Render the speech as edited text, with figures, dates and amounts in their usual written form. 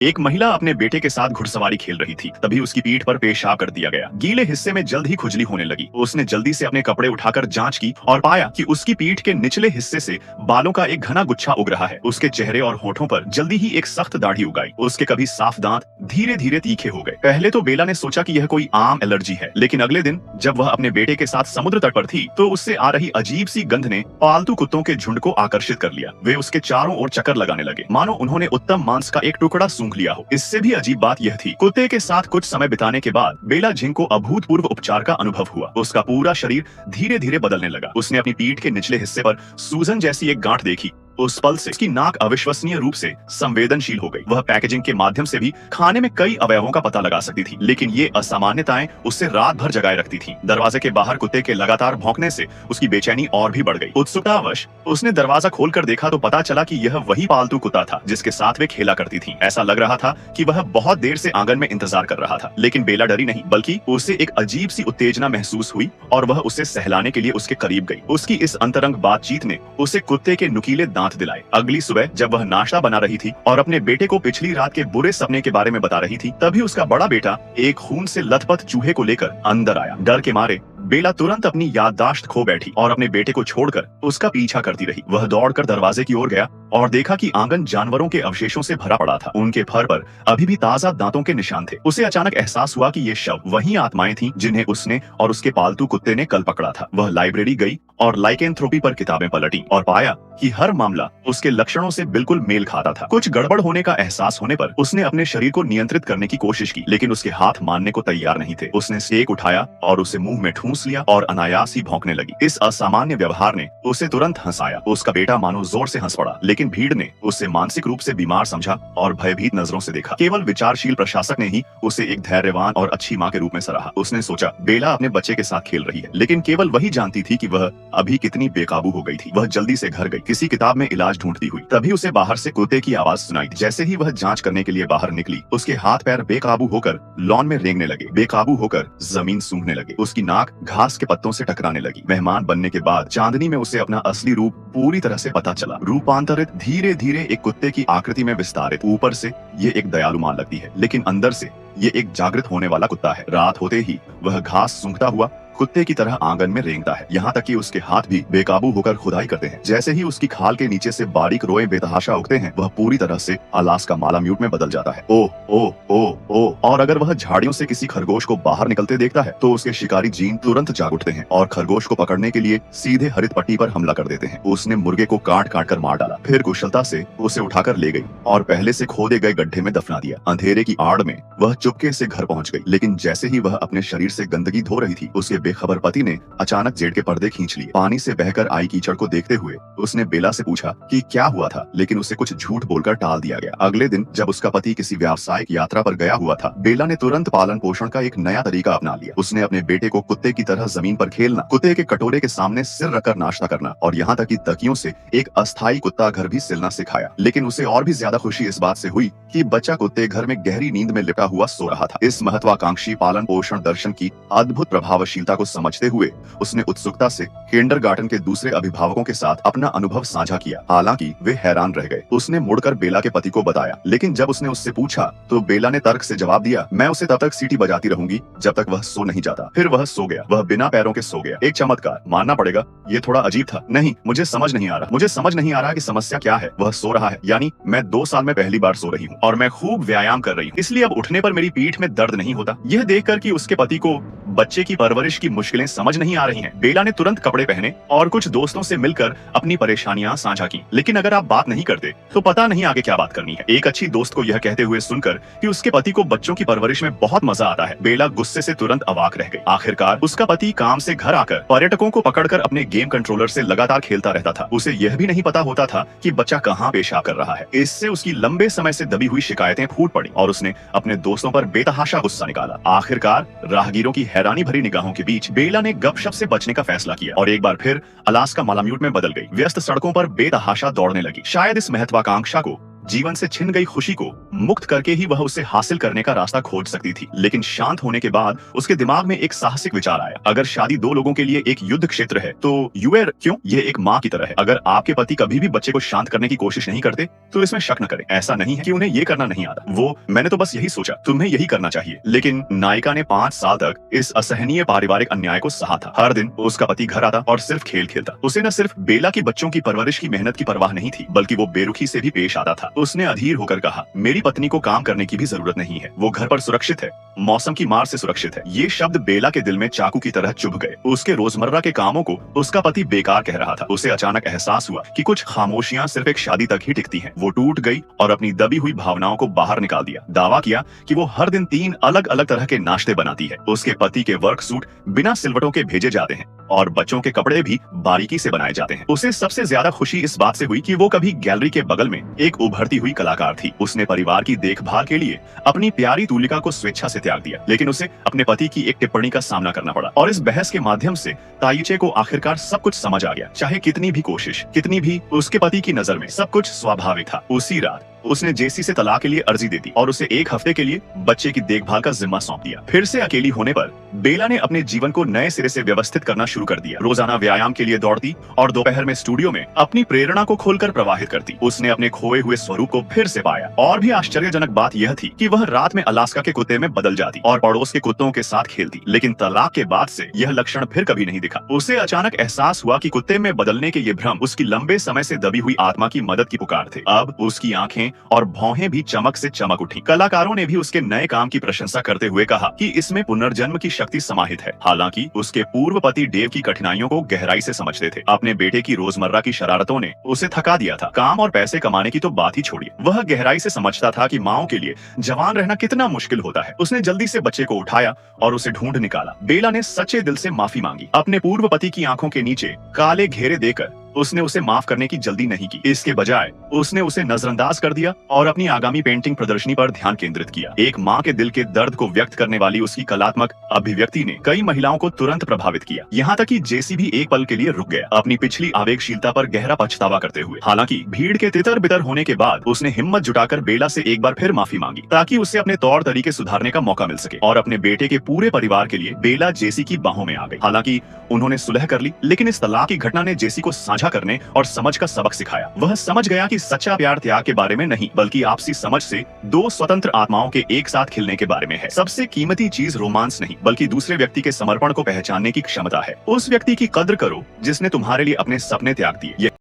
एक महिला अपने बेटे के साथ घुड़सवारी खेल रही थी। तभी उसकी पीठ पर पेशाब कर दिया गया। गीले हिस्से में जल्द ही खुजली होने लगी। उसने जल्दी से अपने कपड़े उठाकर जांच की और पाया कि उसकी पीठ के निचले हिस्से से बालों का एक घना गुच्छा उग रहा है। उसके चेहरे और होठों पर जल्दी ही एक सख्त दाढ़ी उग आई। उसके कभी साफ दांत धीरे धीरे तीखे हो गए। पहले तो बेला ने सोचा कि यह कोई आम एलर्जी है, लेकिन अगले दिन जब वह अपने बेटे के साथ समुद्र तट पर थी तो उससे आ रही अजीब सी गंध ने पालतू कुत्तों के झुंड को आकर्षित कर लिया। वे उसके चारों ओर चक्कर लगाने लगे, मानो उन्होंने उत्तम मांस का एक टुकड़ा सूंघ लिया हो। इससे भी अजीब बात यह थी, कुत्ते के साथ कुछ समय बिताने के बाद बेला झिंग को अभूतपूर्व उपचार का अनुभव हुआ। उसका पूरा शरीर धीरे धीरे बदलने लगा। उसने अपनी पीठ के निचले हिस्से पर सूजन जैसी एक गांठ देखी। उस पल से उसकी नाक अविश्वसनीय रूप से संवेदनशील हो गई। वह पैकेजिंग के माध्यम से भी खाने में कई अवयवों का पता लगा सकती थी, लेकिन ये असामान्यताएं उसे रात भर जगाए रखती थीं। दरवाजे के बाहर कुत्ते के लगातार भौंकने से उसकी बेचैनी और भी बढ़ गई। उत्सुकतावश उसने दरवाजा खोलकर देखा तो पता चला कि यह वही पालतू कुत्ता था जिसके साथ वे खेला करती थी। ऐसा लग रहा था कि वह बहुत देर से आंगन में इंतजार कर रहा था, लेकिन बेला डरी नहीं, बल्कि उसे एक अजीब सी उत्तेजना महसूस हुई और वह उसे सहलाने के लिए उसके करीब गई। उसकी इस अंतरंग बातचीत ने उसे कुत्ते के नुकीले दांत दिलाए। अगली सुबह जब वह नाश्ता बना रही थी और अपने बेटे को पिछली रात के बुरे सपने के बारे में बता रही थी, तभी उसका बड़ा बेटा एक खून से लथपथ चूहे को लेकर अंदर आया। डर के मारे बेला तुरंत अपनी याददाश्त खो बैठी और अपने बेटे को छोड़कर उसका पीछा करती रही। वह दौड़कर दरवाजे की ओर गया और देखा कि आंगन जानवरों के अवशेषों से भरा पड़ा था। उनके फर पर अभी भी ताजा दांतों के निशान थे। उसे अचानक एहसास हुआ कि ये शव वही आत्माएं थीं जिन्हें उसने और उसके पालतू कुत्ते ने कल पकड़ा था। वह लाइब्रेरी गई और लाइकेंथ्रोपी पर किताबें पलटी और पाया कि हर मामला उसके लक्षणों से बिल्कुल मेल खाता था। कुछ गड़बड़ होने का एहसास होने पर उसने अपने शरीर को नियंत्रित करने की कोशिश की, लेकिन उसके हाथ मानने को तैयार नहीं थे। उसने स्टेक उठाया और उसे मुंह में ठूंस लिया और अनायास ही भौंकने लगी। इस असामान्य व्यवहार ने उसे तुरंत हंसाया। उसका बेटा मानो जोर से हंस पड़ा, लेकिन भीड़ ने उसे मानसिक रूप से बीमार समझा और भयभीत नजरों से देखा। केवल विचारशील प्रशासक ने ही उसे एक धैर्यवान और अच्छी माँ के रूप में सराहा। उसने सोचा बेला अपने बच्चे के साथ खेल रही है, लेकिन केवल वही जानती थी कि वह अभी कितनी बेकाबू हो गई थी। वह जल्दी से घर गई, किसी किताब में इलाज ढूंढती हुई। तभी उसे बाहर से कुत्ते की आवाज सुनाई। जैसे ही वह जांच करने के लिए बाहर निकली, उसके हाथ पैर बेकाबू होकर लॉन में रेंगने लगे, बेकाबू होकर जमीन सूंघने लगे। उसकी नाक घास के पत्तों से टकराने लगी। मेहमान बनने के बाद चांदनी में उसे अपना असली रूप पूरी तरह से पता चला। रूपांतरित धीरे धीरे एक कुत्ते की आकृति में विस्तारित। ऊपर से ये एक दयालु मां लगती है, लेकिन अंदर से ये एक जागृत होने वाला कुत्ता है। रात होते ही वह घास सूंघता हुआ कुत्ते की तरह आंगन में रेंगता है, यहाँ तक कि उसके हाथ भी बेकाबू होकर खुदाई करते हैं। जैसे ही उसकी खाल के नीचे से बारीक रोए बेतहाशा उगते हैं, वह पूरी तरह से अलास्का मालाम्यूट में बदल जाता है। ओ ओ ओ ओ। और अगर वह झाड़ियों से किसी खरगोश को बाहर निकलते देखता है तो उसके शिकारी जीन तुरंत जाग उठते हैं और खरगोश को पकड़ने के लिए सीधे हरित पट्टी पर हमला कर देते हैं। उसने मुर्गे को काट काट कर मार डाला, फिर कुशलता से उसे उठाकर ले गई और पहले से खोदे गए गड्ढे में दफना दिया। अंधेरे की आड़ में वह चुपके से घर पहुंच गई, लेकिन जैसे ही वह अपने शरीर से गंदगी धो रही थी, उसके बेखबर पति ने अचानक जेड के पर्दे खींच लिए। पानी से बहकर आई कीचड़ को देखते हुए उसने बेला से पूछा कि क्या हुआ था, लेकिन उसे कुछ झूठ बोलकर टाल दिया गया। अगले दिन जब उसका पति किसी व्यावसायिक यात्रा पर गया हुआ था, बेला ने तुरंत पालन पोषण का एक नया तरीका अपना लिया। उसने अपने बेटे को कुत्ते की तरह जमीन पर खेलना, कुत्ते के कटोरे के सामने सिर रखकर नाश्ता करना और यहाँ तक कि तकियों से एक अस्थायी कुत्ता घर भी सिलना सिखाया। लेकिन उसे और भी ज्यादा खुशी इस बात से हुई कि बच्चा कुत्ते घर में गहरी नींद में लिपटा हुआ सो रहा था। इस महत्वाकांक्षी पालन पोषण दर्शन की अद्भुत प्रभावशीलता को समझते हुए उसने उत्सुकता से किंडरगार्टन के दूसरे अभिभावकों के साथ अपना अनुभव साझा किया। हालांकि वे हैरान रह गए। उसने मुड़कर बेला के पति को बताया, लेकिन जब उसने उससे पूछा तो बेला ने तर्क से जवाब दिया, मैं उसे तब तक सीटी बजाती रहूंगी जब तक वह सो नहीं जाता। फिर वह सो गया। वह बिना पैरों के सो गया। एक चमत्कार, मानना पड़ेगा ये थोड़ा अजीब था। नहीं, मुझे समझ नहीं आ रहा कि समस्या क्या है। वह सो रहा है, यानी मैं 2 साल में पहली बार सो रही हूँ और मैं खूब व्यायाम कर रही हूँ, इसलिए अब उठने पर मेरी पीठ में दर्द नहीं होता। यह देखकर कि उसके पति को बच्चे की परवरिश की मुश्किलें समझ नहीं आ रही हैं, बेला ने तुरंत कपड़े पहने और कुछ दोस्तों से मिलकर अपनी परेशानियां साझा की। लेकिन अगर आप बात नहीं करते तो पता नहीं आगे क्या बात करनी है। एक अच्छी दोस्त को यह कहते हुए सुनकर कि उसके पति को बच्चों की परवरिश में बहुत मजा आता है, बेला गुस्से से तुरंत अवाक रह गई। आखिरकार उसका पति काम से घर आकर पर्यटकों को पकड़कर अपने गेम कंट्रोलर से लगातार खेलता रहता था। उसे यह भी नहीं पता होता था कि बच्चा कहाँ पेशाब कर रहा है। इससे उसकी लंबे समय से दबी हुई शिकायतें फूट पड़ी और उसने अपने दोस्तों पर बेतहाशा गुस्सा निकाला। आखिरकार राहगीरों की हैरानी भरी निगाहों के बीच बेला ने गपशप से बचने का फैसला किया और एक बार फिर अलास्का मालाम्यूट में बदल गई। व्यस्त सड़कों पर बेतहाशा दौड़ने लगी। शायद इस महत्वाकांक्षा को जीवन से छिन गई खुशी को मुक्त करके ही वह उसे हासिल करने का रास्ता खोज सकती थी। लेकिन शांत होने के बाद उसके दिमाग में एक साहसिक विचार आया, अगर शादी दो लोगों के लिए एक युद्ध क्षेत्र है तो यूएर क्यों, यह एक माँ की तरह है। अगर आपके पति कभी भी बच्चे को शांत करने की कोशिश नहीं करते तो इसमें शक न करें। ऐसा नहीं है कि उन्हें ये करना नहीं आता, मैंने तो बस यही सोचा, तुम्हें यही करना चाहिए। लेकिन नायिका ने 5 साल तक इस असहनीय पारिवारिक अन्याय को सहा था। हर दिन उसका पति घर आता और सिर्फ खेल खेलता। उसे न सिर्फ बेला की बच्चों की परवरिश की मेहनत की परवाह नहीं थी, बल्कि वो बेरुखी से भी पेश आता था। उसने अधीर होकर कहा, मेरी पत्नी को काम करने की भी जरूरत नहीं है, वो घर पर सुरक्षित है, मौसम की मार से सुरक्षित है। ये शब्द बेला के दिल में चाकू की तरह चुभ गए। उसके रोजमर्रा के कामों को उसका पति बेकार कह रहा था। उसे अचानक एहसास हुआ कि कुछ खामोशियां सिर्फ एक शादी तक ही टिकती हैं। वो टूट गई और अपनी दबी हुई भावनाओं को बाहर निकाल दिया। दावा किया कि वो हर दिन 3 अलग अलग तरह के नाश्ते बनाती है। उसके पति के वर्क सूट बिना सिलवटों के भेजे जाते हैं और बच्चों के कपड़े भी बारीकी से बनाए जाते हैं। उसे सबसे ज्यादा खुशी इस बात से हुई कि वो कभी गैलरी के बगल में एक उभरती हुई कलाकार थी। उसने परिवार की देखभाल के लिए अपनी प्यारी तुलिका को स्वेच्छा से त्याग दिया, लेकिन उसे अपने पति की एक टिप्पणी का सामना करना पड़ा और इस बहस के माध्यम से ताइचे को आखिरकार सब कुछ समझ आ गया। चाहे कितनी भी कोशिश, कितनी भी उसके पति की नजर में सब कुछ स्वाभाविक था। उसी रात उसने जेसी से तलाक के लिए अर्जी दे दी और उसे 1 हफ्ते के लिए बच्चे की देखभाल का जिम्मा सौंप दिया। फिर से अकेली होने पर बेला ने अपने जीवन को नए सिरे से व्यवस्थित करना शुरू कर दिया। रोजाना व्यायाम के लिए दौड़ती और दोपहर में स्टूडियो में अपनी प्रेरणा को खोलकर प्रवाहित करती। उसने अपने खोए हुए स्वरूप को फिर से पाया। और भी आश्चर्यजनक बात यह थी कि वह रात में अलास्का के कुत्ते में बदल जाती और पड़ोस के कुत्तों के साथ खेलती। लेकिन तलाक के बाद से यह लक्षण फिर कभी नहीं दिखा। उसे अचानक एहसास हुआ कि कुत्ते में बदलने के ये भ्रम उसकी लंबे समय से दबी हुई आत्मा की मदद की पुकार थे। अब उसकी आंखें और भौहें भी चमक से चमक उठी। कलाकारों ने भी उसके नए काम की प्रशंसा करते हुए कहा कि इसमें पुनर्जन्म की शक्ति समाहित है। हालांकि उसके पूर्व पति डेव की कठिनाइयों को गहराई से समझते थे। अपने बेटे की रोजमर्रा की शरारतों ने उसे थका दिया था। काम और पैसे कमाने की तो बात ही छोड़िए, वह गहराई से समझता था कि माओ के लिए जवान रहना कितना मुश्किल होता है। उसने जल्दी से बच्चे को उठाया और उसे ढूंढ निकाला। बेला ने सच्चे दिल से माफी मांगी। अपने पूर्व पति की आंखों के नीचे काले घेरे देकर उसने उसे माफ करने की जल्दी नहीं की। इसके बजाय उसने उसे नजरअंदाज कर दिया और अपनी आगामी पेंटिंग प्रदर्शनी पर ध्यान केंद्रित किया। एक माँ के दिल के दर्द को व्यक्त करने वाली उसकी कलात्मक अभिव्यक्ति ने कई महिलाओं को तुरंत प्रभावित किया। यहाँ तक कि जेसी भी एक पल के लिए रुक गया, अपनी पिछली आवेगशीलता पर गहरा पछतावा करते हुए। हालांकि भीड़ के तितर बितर होने के बाद उसने हिम्मत जुटाकर बेला से एक बार फिर माफी मांगी, ताकि उसे अपने तौर तरीके सुधारने का मौका मिल सके। और अपने बेटे के पूरे परिवार के लिए बेला जेसी की बाहों में आ गई। हालांकि उन्होंने सुलह कर ली, लेकिन इस तलाक की घटना ने जेसी को साझा करने और समझ का सबक सिखाया। वह समझ गया कि सच्चा प्यार त्याग के बारे में नहीं, बल्कि आपसी समझ से 2 स्वतंत्र आत्माओं के एक साथ खिलने के बारे में है। सबसे कीमती चीज रोमांस नहीं, बल्कि दूसरे व्यक्ति के समर्पण को पहचानने की क्षमता है। उस व्यक्ति की कद्र करो जिसने तुम्हारे लिए अपने सपने त्याग दिए।